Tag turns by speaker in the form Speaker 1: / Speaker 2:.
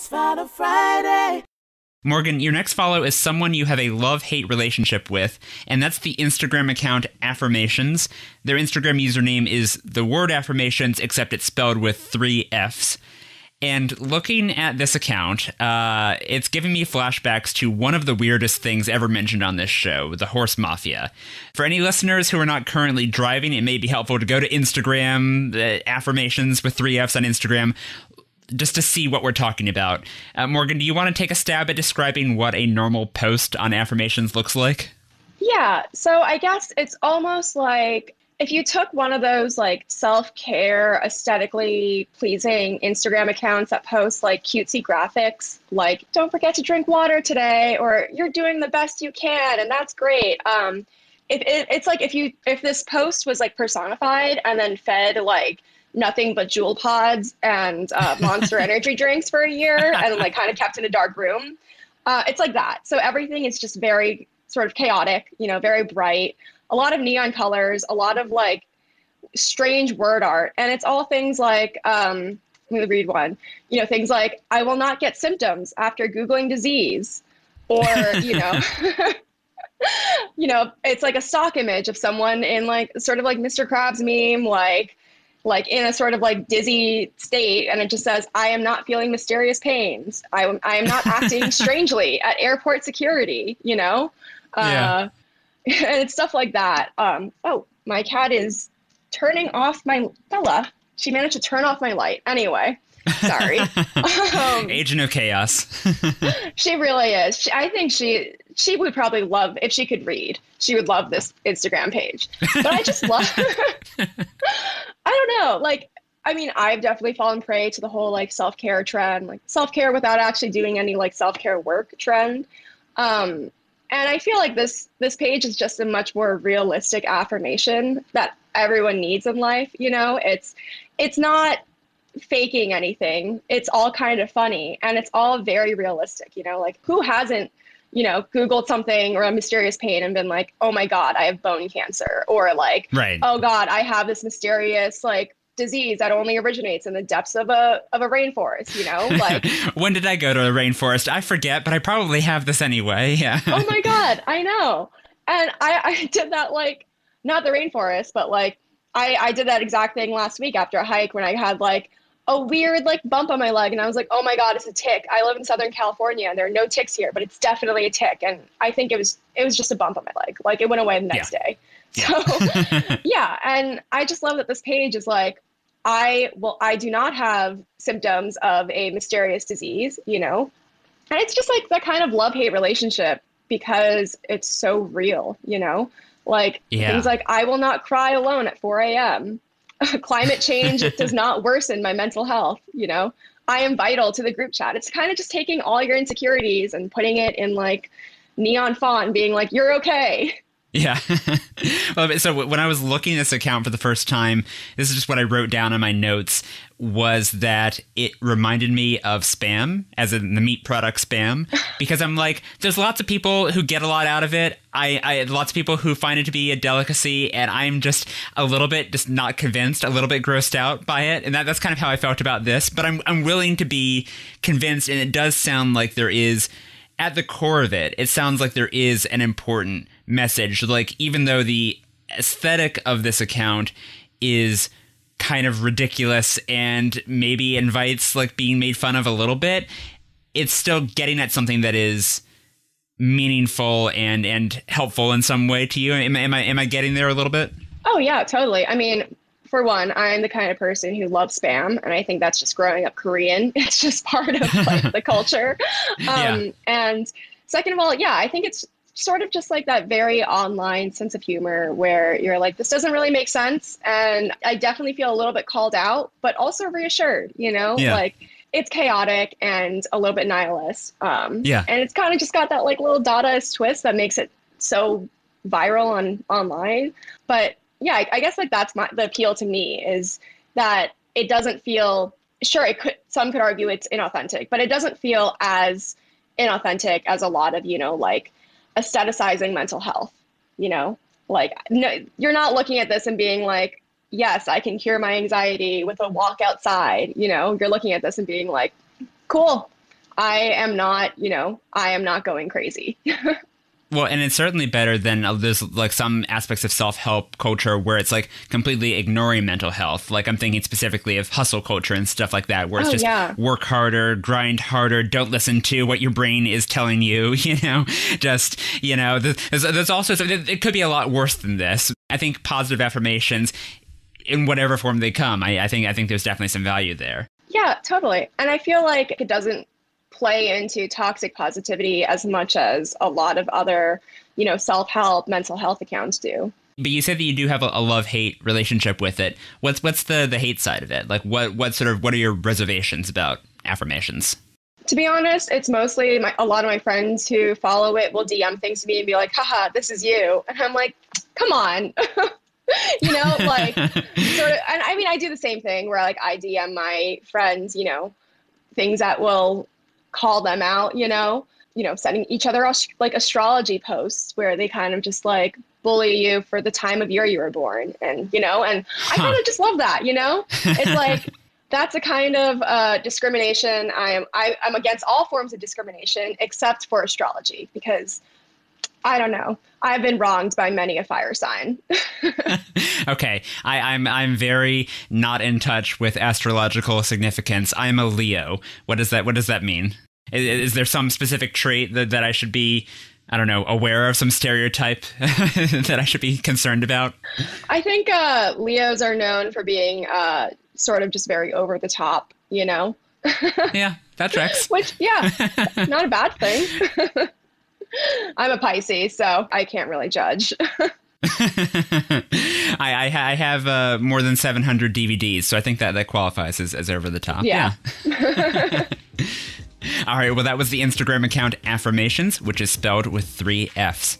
Speaker 1: It's Final Friday.
Speaker 2: Morgan, your next follow is someone you have a love-hate relationship with, and that's the Instagram account Affirmations. Their Instagram username is the word affirmations, except it's spelled with 3 Fs. And looking at this account, it's giving me flashbacks to one of the weirdest things ever mentioned on this show, the horse mafia. For any listeners who are not currently driving, it may be helpful to go to Instagram, Affirmations with 3 Fs on Instagram, just to see what we're talking about. Morgan, do you want to take a stab at describing what a normal post on Affirmations looks like?
Speaker 3: Yeah, so I guess it's almost like if you took one of those like self-care, aesthetically pleasing Instagram accounts that post like cutesy graphics, like don't forget to drink water today, or you're doing the best you can, and that's great. It's like if this post was like personified and then fed like nothing but Jewel pods and Monster energy drinks for a year and like kind of kept in a dark room, it's like that. So everything is just very sort of chaotic, very bright. A lot of neon colors, a lot of like strange word art. And it's all things like, let me read one, things like, I will not get symptoms after Googling disease. Or, it's like a stock image of someone in like sort of like Mr. Krabs meme, like in a sort of like dizzy state. And it just says, I am not feeling mysterious pains. I am not acting strangely at airport security, Yeah. And it's stuff like that. My cat is turning off my Bella. She managed to turn off my light. Anyway, sorry.
Speaker 2: Agent of Chaos.
Speaker 3: She really is. I think she would probably love, if she could read, she would love this Instagram page. But I just love, I don't know. Like, I mean, I've definitely fallen prey to the whole like self-care trend, like self-care without actually doing any like self-care work trend. And I feel like this page is just a much more realistic affirmation that everyone needs in life. It's not faking anything. It's all kind of funny and it's all very realistic. Like who hasn't, Googled something or a mysterious pain and been like, oh my God, I have bone cancer, or like,
Speaker 2: right.
Speaker 3: Oh God, I have this mysterious like disease that only originates in the depths of a rainforest, like
Speaker 2: when did I go to a rainforest? I forget, but I probably have this anyway. Yeah.
Speaker 3: Oh my God, I know. And I did that, like, not the rainforest, but like I did that exact thing last week after a hike when I had like a weird like bump on my leg and I was like, oh my God, it's a tick. I live in Southern California and there are no ticks here, but it's definitely a tick. And I think it was just a bump on my leg. Like it went away the next day. So yeah. And I just love that this page is like, I do not have symptoms of a mysterious disease, and it's just like that kind of love-hate relationship because it's so real, like things like, I will not cry alone at 4 a.m. Climate change does not worsen my mental health, I am vital to the group chat. It's kind of just taking all your insecurities and putting it in like neon font and being like, you're okay.
Speaker 2: Yeah. Well, so when I was looking at this account for the first time, this is just what I wrote down in my notes, was that it reminded me of Spam, as in the meat product Spam, because I'm like, there's lots of people who get a lot out of it. I lots of people who find it to be a delicacy, and I'm just a little bit just not convinced, a little bit grossed out by it. And that's kind of how I felt about this. But I'm willing to be convinced, and it does sound like there is, at the core of it, it sounds like there is an important message. Like, even though the aesthetic of this account is kind of ridiculous and maybe invites like being made fun of a little bit, it's still getting at something that is meaningful and helpful in some way to you. Am I getting there a little bit?
Speaker 3: Oh yeah, totally. I mean, for one, I'm the kind of person who loves Spam, and I think that's just growing up Korean. It's just part of like the culture. And second of all, yeah, I think it's sort of just like that very online sense of humor where you're like, this doesn't really make sense. And I definitely feel a little bit called out, but also reassured, like it's chaotic and a little bit nihilist. And it's kind of just got that like little Dadaist twist that makes it so viral online. But yeah, I guess like that's the appeal to me, is that it doesn't feel, sure, some could argue it's inauthentic, but it doesn't feel as inauthentic as a lot of, like aestheticizing mental health, like, no, you're not looking at this and being like, yes, I can cure my anxiety with a walk outside. You're looking at this and being like, cool, I am not, I am not going crazy.
Speaker 2: Well, and it's certainly better than there's like some aspects of self-help culture where it's like completely ignoring mental health. Like I'm thinking specifically of hustle culture and stuff like that, where it's work harder, grind harder, don't listen to what your brain is telling you, just, there's also, it could be a lot worse than this. I think positive affirmations in whatever form they come, I think there's definitely some value there.
Speaker 3: Yeah, totally. And I feel like it doesn't play into toxic positivity as much as a lot of other, self-help, mental health accounts do.
Speaker 2: But you said that you do have a love-hate relationship with it. What's the hate side of it? Like what are your reservations about affirmations?
Speaker 3: To be honest, it's mostly a lot of my friends who follow it will DM things to me and be like, haha, this is you. And I'm like, come on. Like sort of, and I mean, I do the same thing where like I DM my friends, things that will call them out, sending each other like astrology posts where they kind of just like bully you for the time of year you were born. And, and I kind of just love that, it's like, that's a kind of discrimination. I'm against all forms of discrimination except for astrology because I don't know. I've been wronged by many a fire sign.
Speaker 2: Okay. I'm very not in touch with astrological significance. I'm a Leo. What does that mean? Is there some specific trait that I should be, I don't know, aware of, some stereotype that I should be concerned about?
Speaker 3: I think Leos are known for being sort of just very over the top, Yeah,
Speaker 2: that tracks.
Speaker 3: Which, yeah, not a bad thing. I'm a Pisces, so I can't really judge.
Speaker 2: I have more than 700 DVDs, so I think that qualifies as over the top.
Speaker 3: Yeah.
Speaker 2: All right, well, that was the Instagram account Affirmations, which is spelled with 3 Fs.